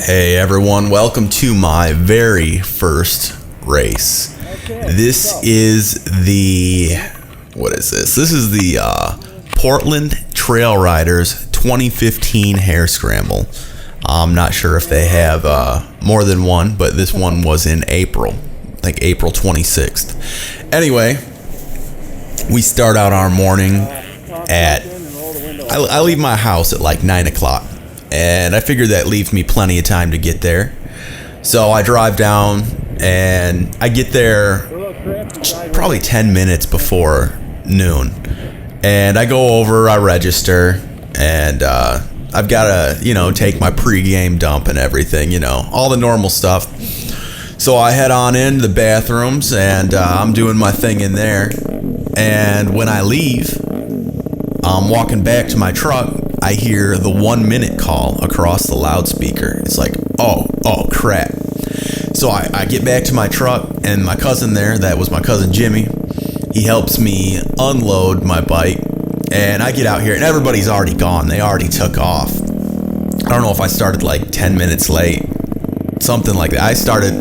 Hey everyone, welcome to my very first race. This is the, what is this? This is the Portland Trail Riders 2015 Hare Scramble. I'm not sure if they have more than one, but this one was in April. I think April 26th. Anyway, we start out our morning at, I leave my house at like 9 o'clock. And I figured that leaves me plenty of time to get there. So I drive down and I get there probably 10 minutes before noon. And I go over, I register, and I've got to, take my pregame dump and everything, all the normal stuff. So I head on into the bathrooms and I'm doing my thing in there. And when I leave, I'm walking back to my truck. I hear the 1 minute call across the loudspeaker. It's like, oh crap. So I get back to my truck, and my cousin there, that was my cousin Jimmy, he helps me unload my bike, and I get out here and everybody's already gone. They already took off. I don't know if I started like 10 minutes late, something like that. I started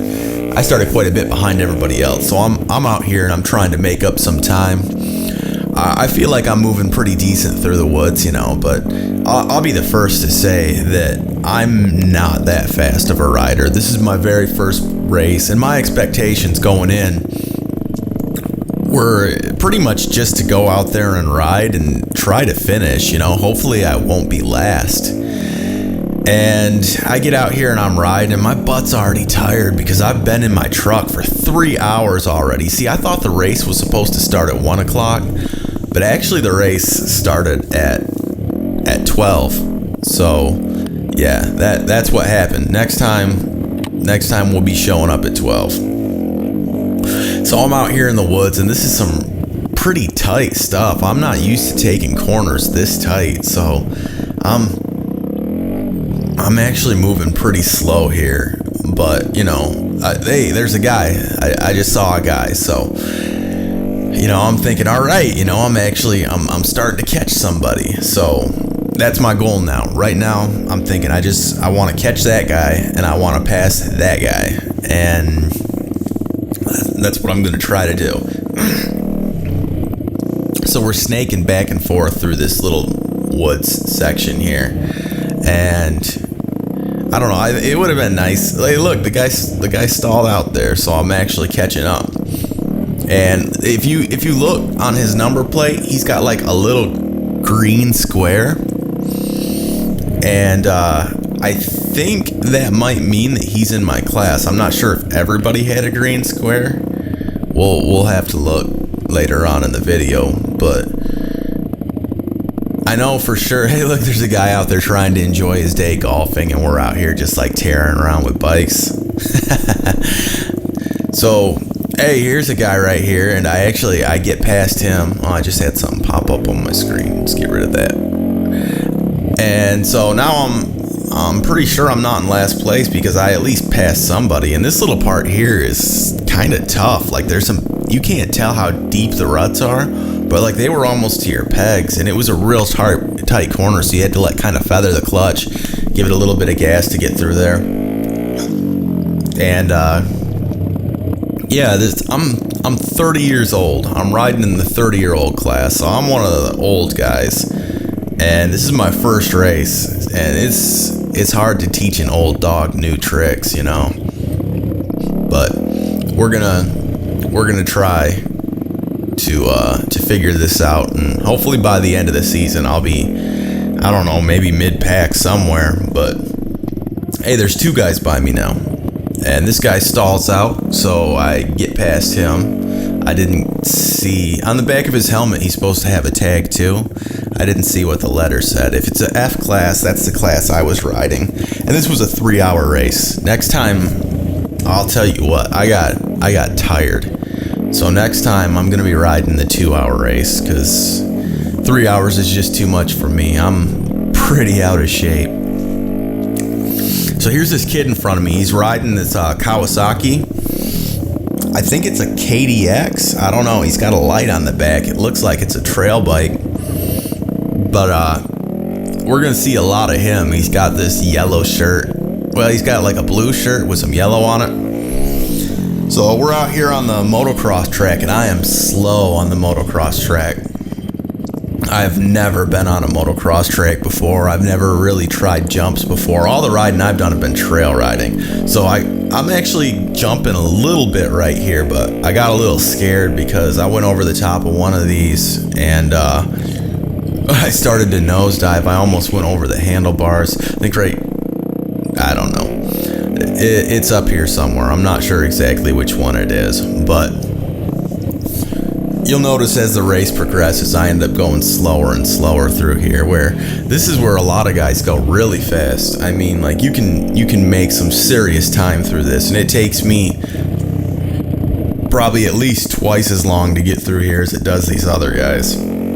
quite a bit behind everybody else. So I'm out here and I'm trying to make up some time. I feel like I'm moving pretty decent through the woods, but I'll be the first to say that I'm not that fast of a rider. This is my very first race, and my expectations going in were pretty much just to go out there and ride and try to finish. Hopefully I won't be last. And I get out here and I'm riding, and my butt's already tired because I've been in my truck for 3 hours already. See, I thought the race was supposed to start at 1 o'clock, but actually the race started at 12. So yeah, that's what happened. Next time we'll be showing up at 12. So I'm out here in the woods, and this is some pretty tight stuff. I'm not used to taking corners this tight, so I'm actually moving pretty slow here, but hey, there's a guy. I just saw a guy, so I'm thinking, all right, I'm starting to catch somebody. So that's my goal now. Right now, I'm thinking I want to catch that guy, and I want to pass that guy, and that's what I'm going to try to do. So we're snaking back and forth through this little woods section here, and I don't know. It would have been nice. Hey, look, the guy stalled out there, so I'm actually catching up. And if you look on his number plate, he's got like a little green square, and I think that might mean that he's in my class. I'm not sure if everybody had a green square. We'll have to look later on in the video, but I know for sure. Hey, look, there's a guy out there trying to enjoy his day golfing, and we're out here just like tearing around with bikes. So, hey, here's a guy right here, and I get past him. Oh, I just had something pop up on my screen. Let's get rid of that. And so now I'm pretty sure I'm not in last place because I at least passed somebody. And this little part here is kind of tough. Like you can't tell how deep the ruts are, but like they were almost to your pegs, and it was a real tight corner, so you had to kind of feather the clutch, give it a little bit of gas to get through there. And yeah, I'm 30 years old. I'm riding in the 30-year-old class, so I'm one of the old guys, and this is my first race, and it's hard to teach an old dog new tricks, but we're gonna try to figure this out, and hopefully by the end of the season I'll be, I don't know, maybe mid-pack somewhere. But hey, there's two guys by me now, and this guy stalls out, so I get past him. I didn't see on the back of his helmet he's supposed to have a tag too. I didn't see what the letter said. If it's an F class, that's the class I was riding, and this was a 3-hour race. Next time, I'll tell you what, I got tired. So next time I'm going to be riding the 2-hour race because 3 hours is just too much for me. I'm pretty out of shape. So here's this kid in front of me. He's riding this Kawasaki. I think it's a KDX. I don't know. He's got a light on the back. It looks like it's a trail bike. But we're going to see a lot of him. He's got this yellow shirt Well, he's got like a blue shirt with some yellow on it. So we're out here on the motocross track, and I am slow on the motocross track. I've never been on a motocross track before. I've never really tried jumps before. All the riding I've done have been trail riding. So I'm actually jumping a little bit right here, but I got a little scared because I went over the top of one of these and I started to nosedive. I almost went over the handlebars. I think I don't know. It's up here somewhere. I'm not sure exactly which one it is, but you'll notice as the race progresses, I end up going slower and slower through here, where this is where a lot of guys go really fast. I mean, like you can make some serious time through this, and it takes me probably at least twice as long to get through here as it does these other guys. And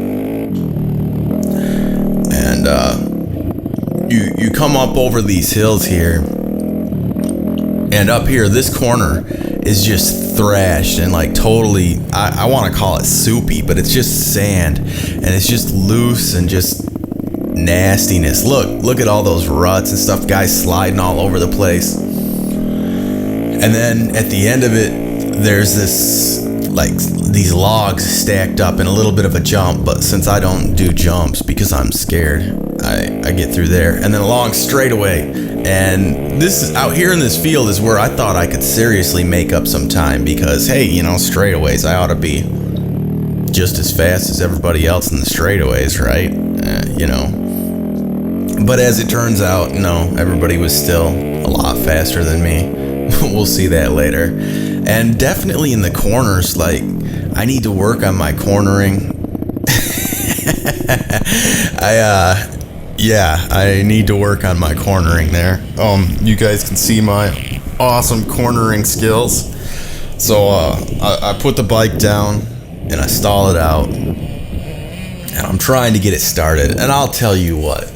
you come up over these hills here, and up here, this corner is just thrashed and like totally, I want to call it soupy, but it's just sand, and it's just loose and just nastiness. Look at all those ruts and stuff, guys sliding all over the place. And then at the end of it, there's this, like these logs stacked up in a little bit of a jump, but since I don't do jumps because I'm scared, I get through there, and then along straightaway. And this is out here in this field is where I thought I could seriously make up some time, because hey, you know, straightaways, I ought to be just as fast as everybody else in the straightaways, right? You know, but as it turns out, no, everybody was still a lot faster than me. We'll see that later. And definitely in the corners, like I need to work on my cornering. I need to work on my cornering there. You guys can see my awesome cornering skills. So I put the bike down and I stall it out, and I'm trying to get it started. And I'll tell you what,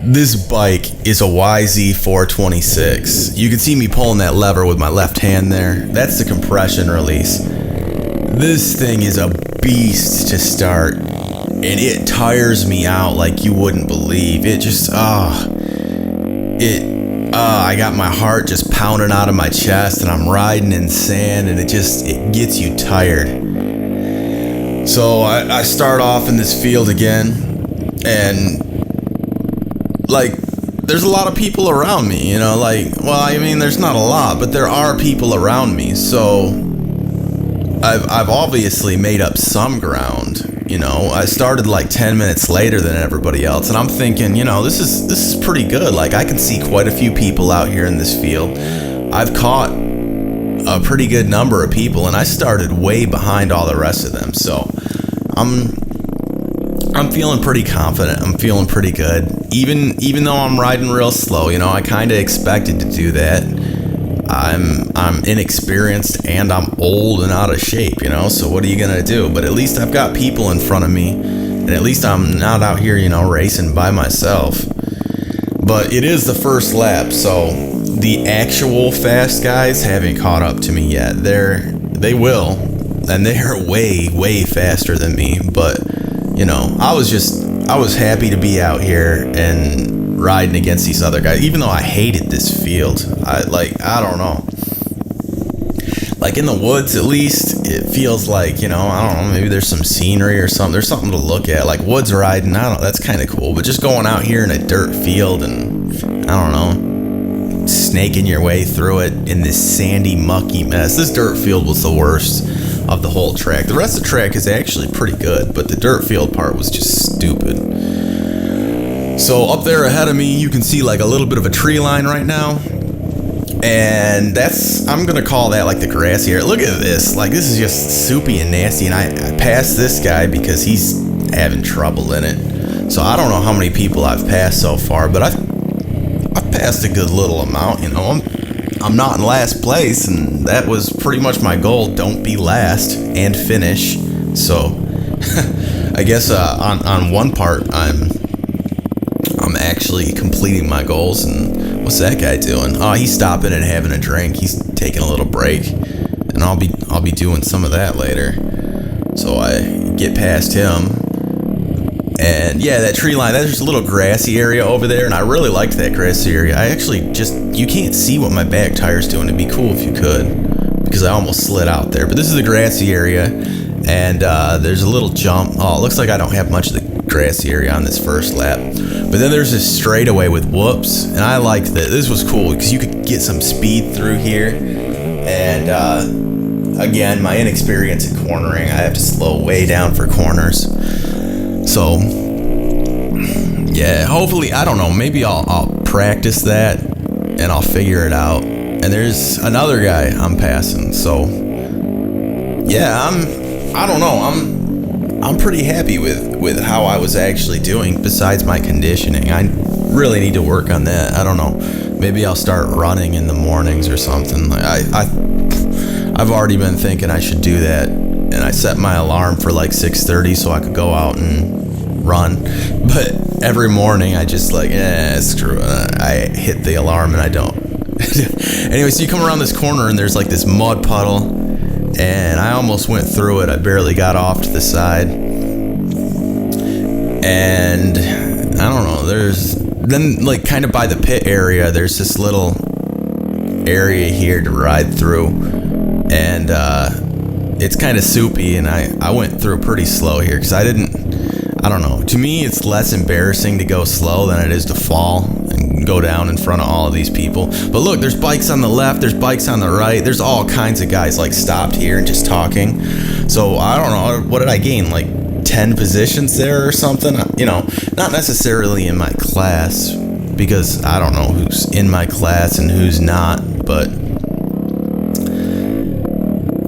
this bike is a YZ426. You can see me pulling that lever with my left hand there. That's the compression release. This thing is a beast to start, and it tires me out like you wouldn't believe. It just, I got my heart just pounding out of my chest, and I'm riding in sand, and it gets you tired. So I start off in this field again, and like, there's a lot of people around me, you know, like, well, I mean, there's not a lot, but there are people around me, so I've obviously made up some ground. You know, I started like 10 minutes later than everybody else, and I'm thinking, you know, this is pretty good. Like, I can see quite a few people out here in this field. I've caught a pretty good number of people, and I started way behind all the rest of them. So I'm feeling pretty confident. I'm feeling pretty good. Even though I'm riding real slow, you know, I kind of expected to do that. I'm inexperienced and I'm old and out of shape, you know, so what are you gonna do? But at least I've got people in front of me, and at least I'm not out here, you know, racing by myself. But it is the first lap, so the actual fast guys haven't caught up to me yet. They will, and they're way faster than me. But you know, I was happy to be out here and riding against these other guys, even though I hated this field. I don't know. Like in the woods, at least, it feels like, you know, I don't know, maybe there's some scenery or something. There's something to look at, like woods riding. I don't know, that's kind of cool. But just going out here in a dirt field and, I don't know, snaking your way through it in this sandy, mucky mess. This dirt field was the worst of the whole track. The rest of the track is actually pretty good, but the dirt field part was just stupid. So up there ahead of me, you can see like a little bit of a tree line right now. And I'm gonna call that like the grassy area. Look at this, like this is just soupy and nasty, and I passed this guy because he's having trouble in it. So I don't know how many people I've passed so far, but I've passed a good little amount, you know. I'm not in last place, and that was pretty much my goal. Don't be last and finish. So I guess on one part I'm actually completing my goals. And what's that guy doing? Oh, he's stopping and having a drink. He's taking a little break, and I'll be doing some of that later. So I get past him, And yeah, that tree line, there's a little grassy area over there, and I really liked that grassy area. I actually you can't see what my back tire's doing. It'd be cool if you could, because I almost slid out there. But this is the grassy area, and there's a little jump. Oh, it looks like I don't have much of the grassy area on this first lap. But then there's this straightaway with whoops, and I liked that. This was cool because you could get some speed through here. And again, my inexperience in cornering, I have to slow way down for corners. So yeah, hopefully, I don't know, maybe I'll practice that and I'll figure it out. And there's another guy I'm passing. So yeah, I don't know, I'm pretty happy with how I was actually doing besides my conditioning. I really need to work on that. I don't know, maybe I'll start running in the mornings or something. I've already been thinking I should do that, and I set my alarm for like 6:30 so I could go out and run. But every morning I just like, screw it. I hit the alarm and I don't. Anyway, so you come around this corner and there's like this mud puddle, and I almost went through it. I barely got off to the side. And I don't know, then like kind of by the pit area, there's this little area here to ride through. And it's kind of soupy, and I went through pretty slow here because I don't know, to me it's less embarrassing to go slow than it is to fall and go down in front of all of these people. But look, there's bikes on the left, there's bikes on the right, there's all kinds of guys like stopped here and just talking. So I don't know, what did I gain, like 10 positions there or something? You know, not necessarily in my class, because I don't know who's in my class and who's not, but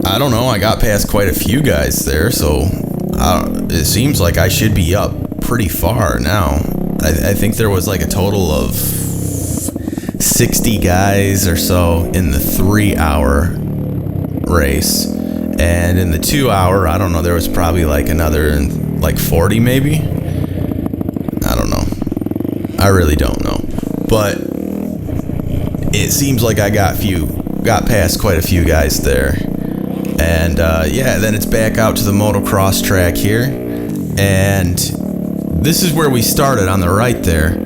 I don't know, I got past quite a few guys there, so it seems like I should be up pretty far now. I think there was like a total of 60 guys or so in the 3-hour race. And in the 2-hour, I don't know, there was probably like another like 40 maybe? I don't know. I really don't know. But it seems like I got past quite a few guys there. And yeah, then it's back out to the motocross track here. And this is where we started on the right there.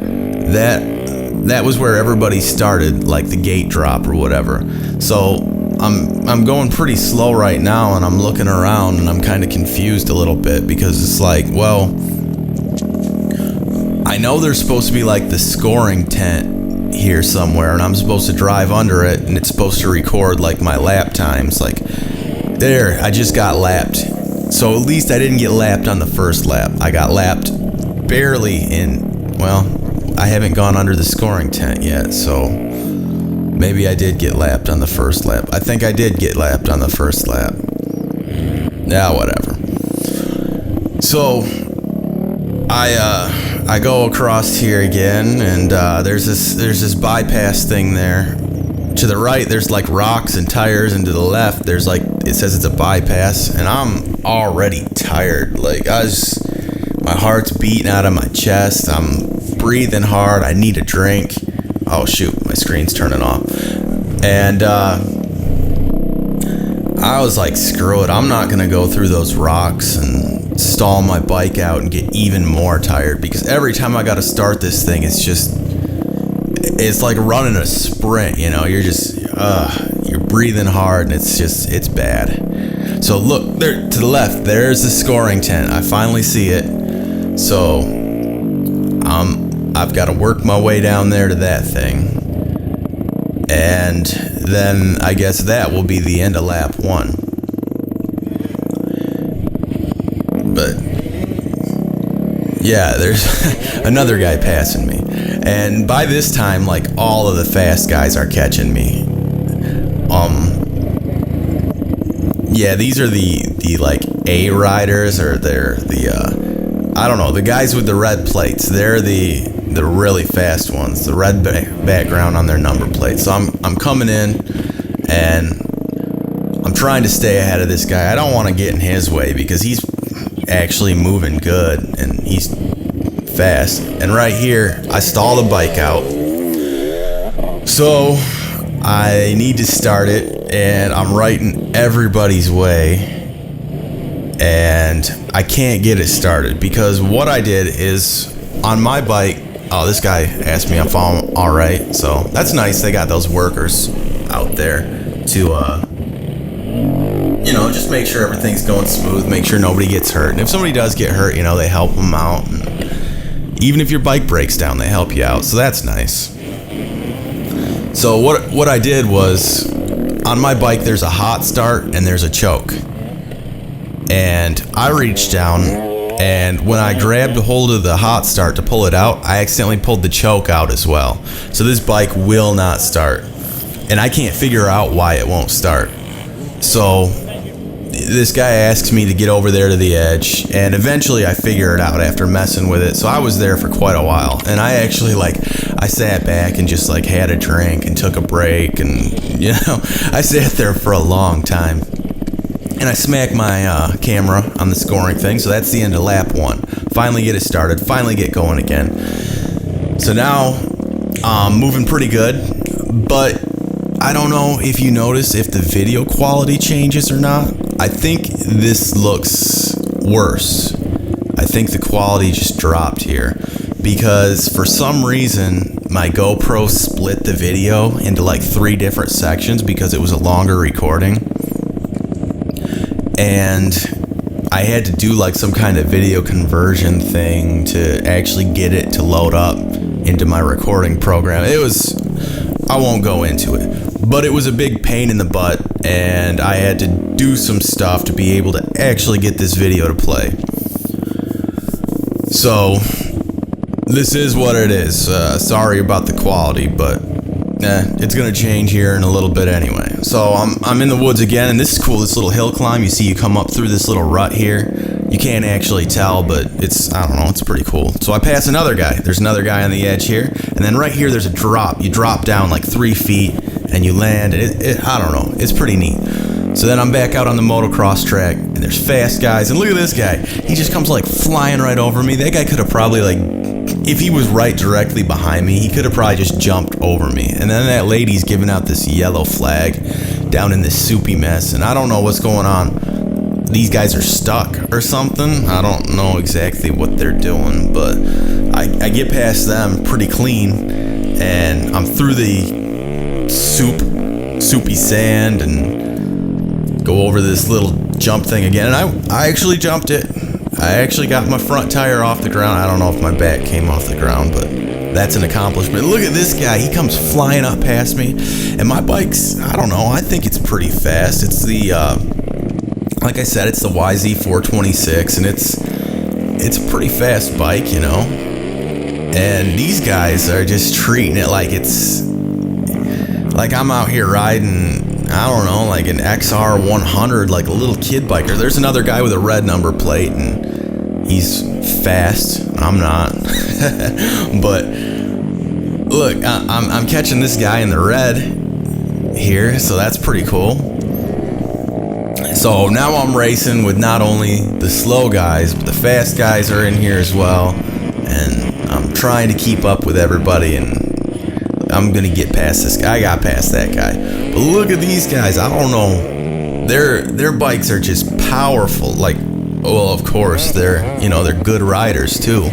That was where everybody started, like the gate drop or whatever. So I'm going pretty slow right now, and I'm looking around and I'm kind of confused a little bit, because it's like, well, I know there's supposed to be like the scoring tent here somewhere, and I'm supposed to drive under it, and it's supposed to record like my lap times. Like, there, I just got lapped. So at least I didn't get lapped on the first lap. I got lapped barely I haven't gone under the scoring tent yet, so maybe I did get lapped on the first lap. I think I did get lapped on the first lap. Yeah, whatever. So I go across here again, and there's this bypass thing there. To the right, there's like rocks and tires, and to the left, there's like, it says it's a bypass, and I'm already tired. Like, my heart's beating out of my chest. I'm breathing hard. I need a drink. Oh shoot, my screen's turning off. And I was like, screw it. I'm not gonna go through those rocks and stall my bike out and get even more tired, because every time I gotta start this thing, it's like running a sprint, you know. You're just you're breathing hard, and it's bad. So look there to the left, there's the scoring tent. I finally see it. So I've got to work my way down there to that thing, and then I guess that will be the end of lap 1. But yeah, there's another guy passing me, and by this time, like, all of the fast guys are catching me. Yeah, these are the like A riders, or they're the I don't know, the guys with the red plates. They're the really fast ones, the red background on their number plate. So I'm coming in, and I'm trying to stay ahead of this guy. I don't want to get in his way, because he's actually moving good and he's fast. And right here, I stall the bike out, so I need to start it, and I'm right in everybody's way, and I can't get it started because what I did is on my bike. Oh, this guy asked me if I'm all right, so that's nice. They got those workers out there to, just make sure everything's going smooth, make sure nobody gets hurt. And if somebody does get hurt, they help them out. And even if your bike breaks down, they help you out, so that's nice. So what I did was, on my bike, there's a hot start and there's a choke. And I reached down, and when I grabbed a hold of the hot start to pull it out, I accidentally pulled the choke out as well. So this bike will not start. And I can't figure out why it won't start. So this guy asks me to get over there to the edge, and eventually I figure it out after messing with it. So I was there for quite a while, and I actually I sat back and just had a drink and took a break, and I sat there for a long time. And I smacked my camera on the scoring thing, so that's the end of lap 1. Finally get it started, finally get going again. So now I'm moving pretty good, but I don't know if you notice if the video quality changes or not. I think this looks worse. I think the quality just dropped here because for some reason my GoPro split the video into 3 different sections because it was a longer recording. And I had to do some kind of video conversion thing to actually get it to load up into my recording program. I won't go into it, but it was a big pain in the butt, and I had to do some stuff to be able to actually get this video to play. So this is what it is. Sorry about the quality, but it's gonna change here in a little bit anyway. So I'm in the woods again, and this is cool. This little hill climb, you see, you come up through this little rut here. You can't actually tell, but it's pretty cool. So I pass another guy. There's another guy on the edge here, and then right here there's a drop. You drop down 3 feet, and you land, and I don't know. It's pretty neat. So then I'm back out on the motocross track, and there's fast guys, and look at this guy. He just comes flying right over me. That guy could have probably if he was right directly behind me, he could have probably just jumped over me. And then that lady's giving out this yellow flag down in this soupy mess, and I don't know what's going on. These guys are stuck or something. I don't know exactly what they're doing, but I get past them pretty clean, and I'm through the soupy sand and go over this little jump thing again, and I actually jumped it. I actually got my front tire off the ground. I don't know if my back came off the ground, but that's an accomplishment. Look at this guy. He comes flying up past me, and my bike's, I don't know, I think it's pretty fast. It's the, like I said, it's the YZ426, and it's a pretdy fast bike, And these guys are just treating it like it's, I'm out here riding, I don't know, an XR100, a little kid biker. There's another guy with a red number plate, and he's fast. I'm not. But look, I'm catching this guy in the red here, so that's pretty cool. So now I'm racing with not only the slow guys, but the fast guys are in here as well, and I'm trying to keep up with everybody, and I'm gonna get past this guy. I got past that guy. But look at these guys. I don't know. Their bikes are just powerful. Well, of course, they're good riders too.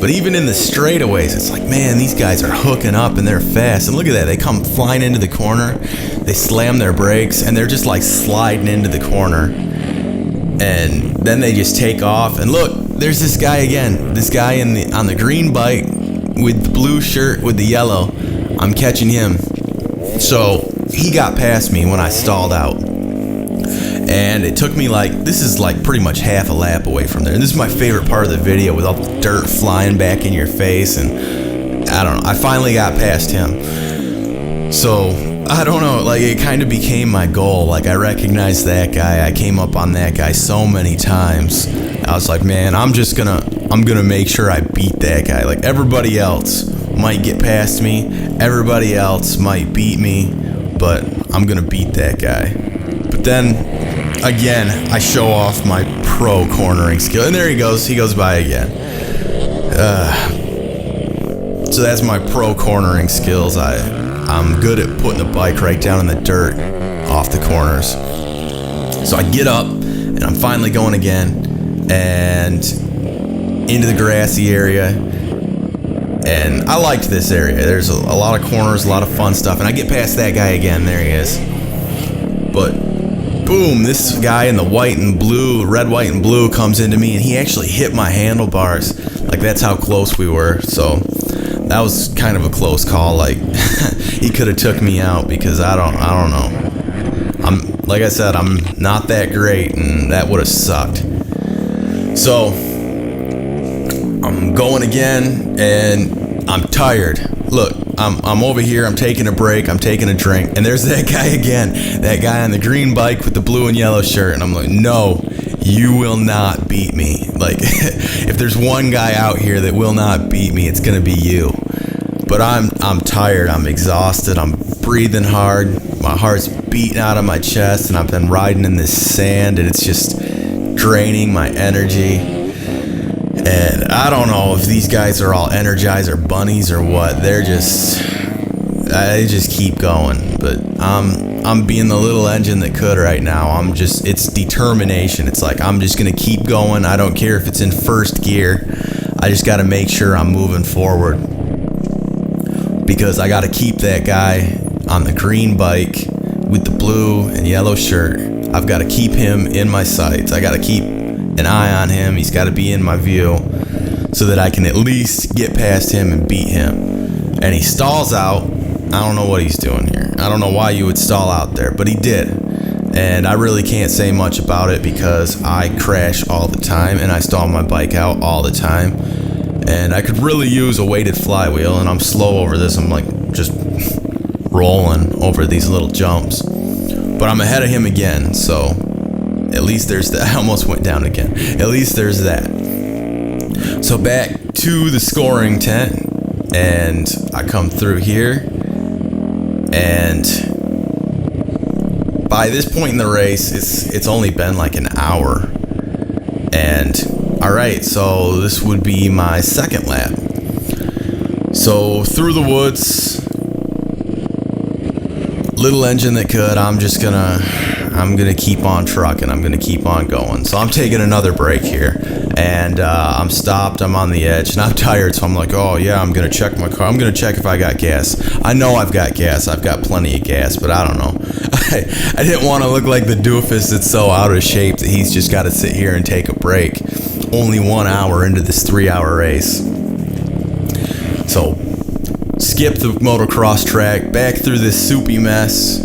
But even in the straightaways, it's man, these guys are hooking up and they're fast. And look at that. They come flying into the corner. They slam their brakes and they're just sliding into the corner. And then they just take off. And look, there's this guy again. This guy on the green bike with the blue shirt with the yellow. I'm catching him. So he got past me when I stalled out. And it took me this is pretty much half a lap away from there. And this is my favorite part of the video with all the dirt flying back in your face. And I don't know, I finally got past him. So I don't know, it kind of became my goal. I recognized that guy. I came up on that guy so many times. I was man, I'm gonna make sure I beat that guy. Everybody else might get past me, everybody else might beat me, but I'm gonna beat that guy. But then again, I show off my pro cornering skill, and there he goes by again. So that's my pro cornering skills. I'm good at putting the bike right down in the dirt off the corners. So I get up and I'm finally going again. and into the grassy area. And I liked this area. There's a lot of corners, a lot of fun stuff. And I get past that guy again. There he is. But boom, this guy in the white and blue, red, white, and blue comes into me, and he actually hit my handlebars. Like, that's how close we were. So that was kind of a close call. Like, he could have took me out, because I don't know. Like I said, I'm not that great, and that would have sucked. So I'm going again, and I'm tired. Look, I'm over here, I'm taking a break, I'm taking a drink, and there's that guy again, that guy on the green bike with the blue and yellow shirt, and I'm like, no, you will not beat me. Like, if there's one guy out here that will not beat me, it's gonna be you. But I'm tired, I'm exhausted, I'm breathing hard, my heart's beating out of my chest, and I've been riding in this sand, and it's just draining my energy. And I don't know if these guys are all Energizer bunnies or what. They just keep going. But I'm being the little engine that could right now. It's determination. It's like, I'm just gonna keep going. I don't care if it's in first gear. I just gotta make sure I'm moving forward, because I gotta keep that guy on the green bike with the blue and yellow shirt. I've gotta keep him in my sights. I gotta keep an eye on him. He's got to be in my view so that I can at least get past him and beat him. And he stalls out. I don't know what he's doing here. I don't know why you would stall out there, but he did. And I really can't say much about it, because I crash all the time and I stall my bike out all the time. And I could really use a weighted flywheel, and I'm slow over this. I'm like just rolling over these little jumps. But I'm ahead of him again, so at least there's that. I almost went down again. At least there's that. So back to the scoring tent, and I come through here, and by this point in the race, it's only been like an hour. And alright, so this would be my second lap. So through the woods, little engine that could, I'm gonna keep on trucking. I'm gonna keep on going. So I'm taking another break here, and I'm stopped. I'm on the edge, and I'm tired. So I'm like, oh yeah, I'm gonna check my car. I'm gonna check if I got gas. I know I've got gas. I've got plenty of gas, but I don't know. I didn't want to look like the doofus that's so out of shape that he's just got to sit here and take a break. Only 1 hour into this 3-hour race. So skip the motocross track, back through this soupy mess.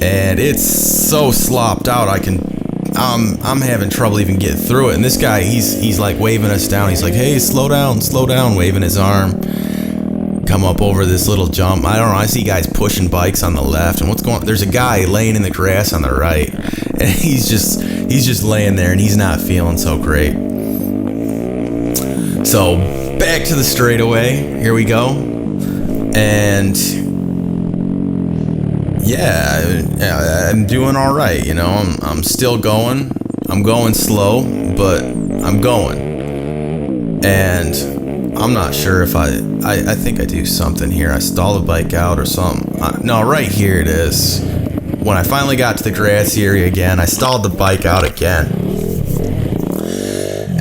And it's so slopped out, I'm having trouble even getting through it. And this guy, he's like waving us down. He's like, hey, slow down, waving his arm. Come up over this little jump. I don't know, I see guys pushing bikes on the left. And what's going on? There's a guy laying in the grass on the right. And he's just laying there, and he's not feeling so great. So back to the straightaway. Here we go. And yeah, I'm doing all right. You know, I'm still going. I'm going slow, but I'm going. And I'm not sure if I think I do something here. I stall the bike out or something. No, right here it is. When I finally got to the grassy area again, I stalled the bike out again.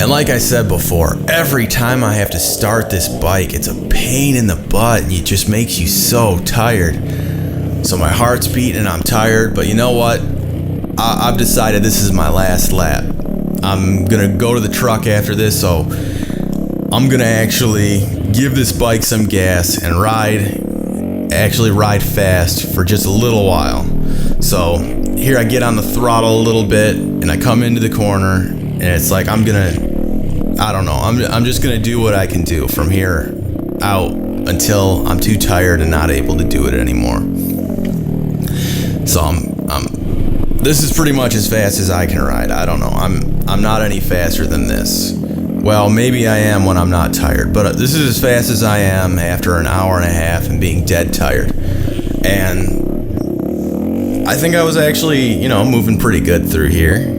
And like I said before, every time I have to start this bike, it's a pain in the butt, and it just makes you so tired. So my heart's beating and I'm tired, but you know what? I've decided this is my last lap. I'm gonna go to the truck after this, so I'm gonna actually give this bike some gas and ride fast for just a little while. So here I get on the throttle a little bit, and I come into the corner, and it's like I'm just gonna do what I can do from here out until I'm too tired and not able to do it anymore. So this is pretty much as fast as I can ride. I don't know. I'm not any faster than this. Well, maybe I am when I'm not tired, but this is as fast as I am after an hour and a half and being dead tired. And I think I was actually, moving pretty good through here.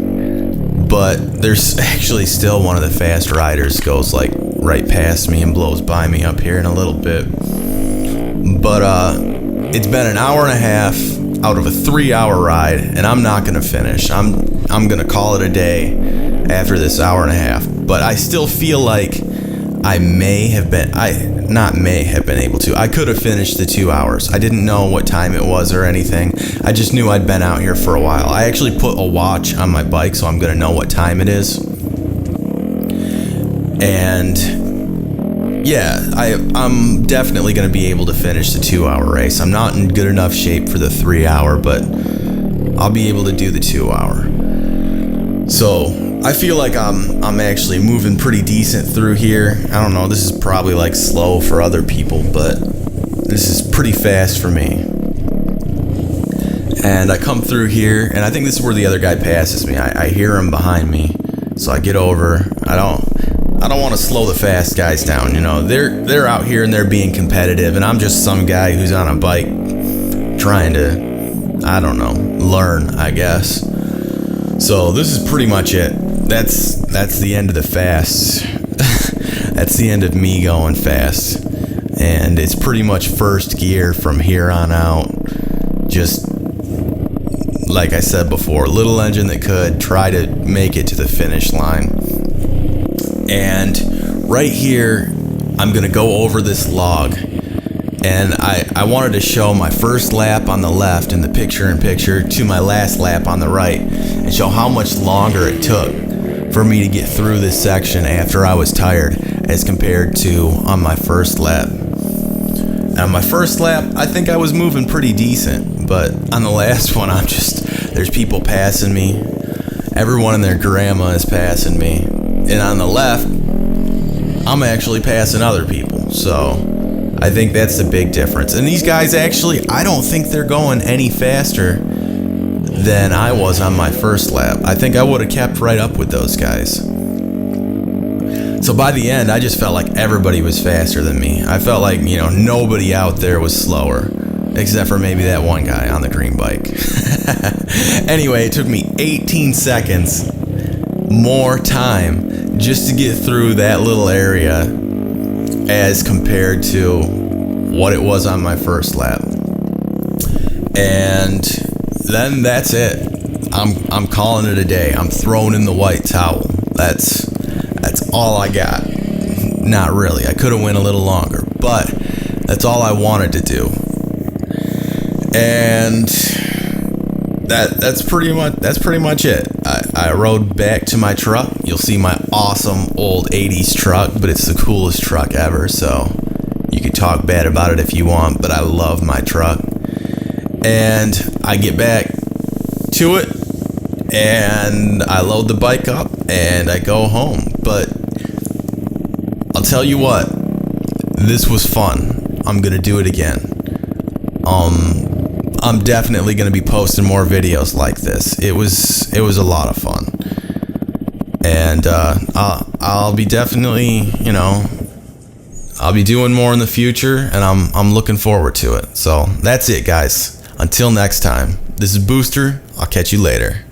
But there's actually still one of the fast riders goes like right past me and blows by me up here in a little bit. But it's been an hour and a half out of a 3-hour ride, and I'm not gonna finish. I'm gonna call it a day. after this hour and a half. But I still feel like I could have finished the 2 hours. I didn't know what time it was or anything. I just knew I'd been out here for a while. I actually put a watch on my bike, so I'm gonna know what time it is. And yeah, I'm definitely gonna be able to finish the 2 hour race. I'm not in good enough shape for the 3 hour, but I'll be able to do the 2 hour. So I feel like I'm actually moving pretty decent through here. I don't know, this is probably like slow for other people, but this is pretty fast for me. And I come through here, and I think this is where the other guy passes me. I hear him behind me, so I get over. I don't want to slow the fast guys down, you know. They're out here and they're being competitive, and I'm just some guy who's on a bike trying to, I don't know, learn, I guess. So this is pretty much it. That's the end of the fast. That's the end of me going fast. And it's pretty much first gear from here on out. Just like I said before, little engine that could try to make it to the finish line. And right here, I'm gonna go over this log. And I wanted to show my first lap on the left in the picture-in-picture to my last lap on the right, and show how much longer it took for me to get through this section after I was tired as compared to on my first lap. And on my first lap, I think I was moving pretty decent, but on the last one, there's people passing me. Everyone and their grandma is passing me. And on the left, I'm actually passing other people, so I think that's the big difference. And these guys actually, I don't think they're going any faster than I was on my first lap. I think I would have kept right up with those guys. So by the end, I just felt like everybody was faster than me. I felt like, you know, nobody out there was slower, except for maybe that one guy on the green bike. Anyway, it took me 18 seconds more time just to get through that little area as compared to what it was on my first lap. And then that's it. I'm calling it a day. I'm throwing in the white towel. That's all I got. Not really. I could have went a little longer, but that's all I wanted to do. And that's pretty much it. I rode back to my truck. You'll see my awesome old 80s truck, but it's the coolest truck ever, so you could talk bad about it if you want, but I love my truck. And I get back to it, and I load the bike up, and I go home. But I'll tell you what, this was fun. I'm gonna do it again. I'm definitely gonna be posting more videos like this. It was a lot of fun, and I'll be definitely, you know, I'll be doing more in the future, and I'm looking forward to it. So that's it, guys. Until next time, this is Booster. I'll catch you later.